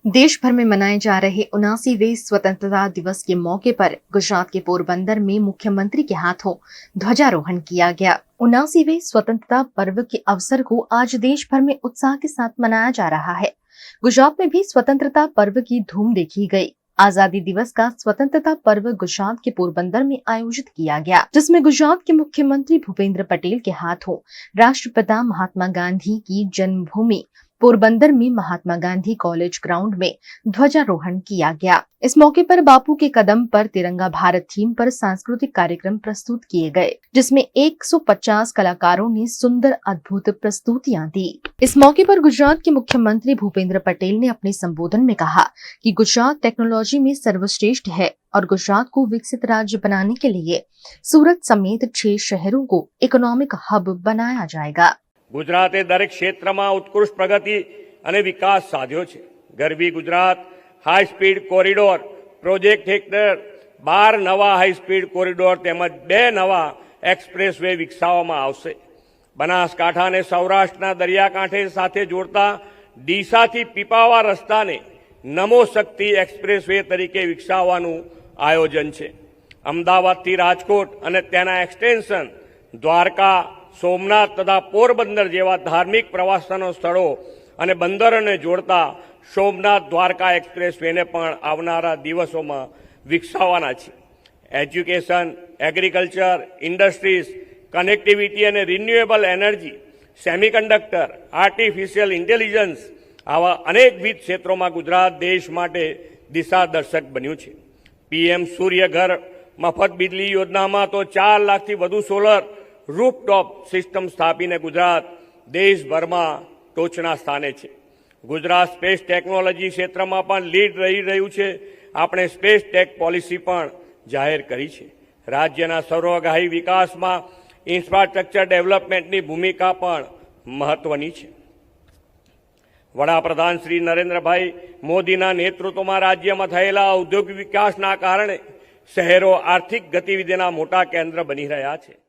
देश भर में मनाए जा रहे 79वें स्वतंत्रता दिवस के मौके पर गुजरात के पोरबंदर में मुख्यमंत्री के हाथों ध्वजारोहण किया गया। 79वें स्वतंत्रता पर्व के अवसर को आज देश भर में उत्साह के साथ मनाया जा रहा है। गुजरात में भी स्वतंत्रता पर्व की धूम देखी गई। आजादी दिवस का स्वतंत्रता पर्व गुजरात के पोरबंदर में आयोजित किया गया, जिसमें गुजरात के मुख्यमंत्री भूपेंद्र पटेल के हाथों राष्ट्रपिता महात्मा गांधी की जन्मभूमि पोरबंदर में महात्मा गांधी कॉलेज ग्राउंड में ध्वजारोहण किया गया। इस मौके पर बापू के कदम पर तिरंगा भारत थीम पर सांस्कृतिक कार्यक्रम प्रस्तुत किए गए, जिसमें 150 कलाकारों ने सुंदर अद्भुत प्रस्तुतियां दी। इस मौके पर गुजरात के मुख्यमंत्री भूपेंद्र पटेल ने अपने संबोधन में कहा कि गुजरात टेक्नोलॉजी में सर्वश्रेष्ठ है और गुजरात को विकसित राज्य बनाने के लिए सूरत समेत 6 शहरों को इकोनॉमिक हब बनाया जाएगा। गुजराते दरेक क्षेत्र में उत्कृष्ट प्रगति और विकास साध्यो छे। Garvi Gujarat high speed corridor project हेठळ 12 नवा हाई स्पीड कॉरिडोर तेमज 2 नवा एक्सप्रेसवे विकसाववामां आवशे। बनासकांठा ने सौराष्ट्रना दरियाकांठे साथे जोड़ता डीसाथी पीपावा रस्ताने नमो शक्ति एक्सप्रेसवे तरीके विकसाववानुं आयोजन छे। अमदावादथी राजकोट अने तेना एक्सटेन्शन द्वारका सोमनाथ तथा पोरबंदर जेवा धार्मिक प्रवासन स्थलों और बंदरों ने जोड़ता सोमनाथ द्वारका एक्सप्रेसवे ने पण आवनारा दिवसों में विकसाववाना छे। एज्युकेशन, एग्रीकल्चर, इंडस्ट्रीज, कनेक्टिविटी और renewable energy, semiconductor, artificial intelligence आवा अनेकविध क्षेत्रों में गुजरात देश माटे दिशादर्शक बन्युं छे। पीएम सूर्य घर मफत बिजली योजना में तो 4 लाख थी वधु सोलर रूफटॉप सिस्टम स्थापीने गुजरात देशभर में टोचना स्थाने छे। गुजरात स्पेस टेक्नोलॉजी क्षेत्र में पण लीड रही रह्यु छे। आपणे स्पेस टेक पॉलिसी पण जाहिर करी छे। राज्यना सर्वग्राही विकास में इन्फ्रास्ट्रक्चर डेवलपमेंटनी भूमिका पण महत्वनी छे। वडाप्रधान श्री नरेन्द्रभाई मोदीना नेतृत्वमां राज्यमां थयेला औद्योगिक विकासना कारणे शहेरो आर्थिक गतिविधिना मोटा केन्द्र बनी रह्या छे।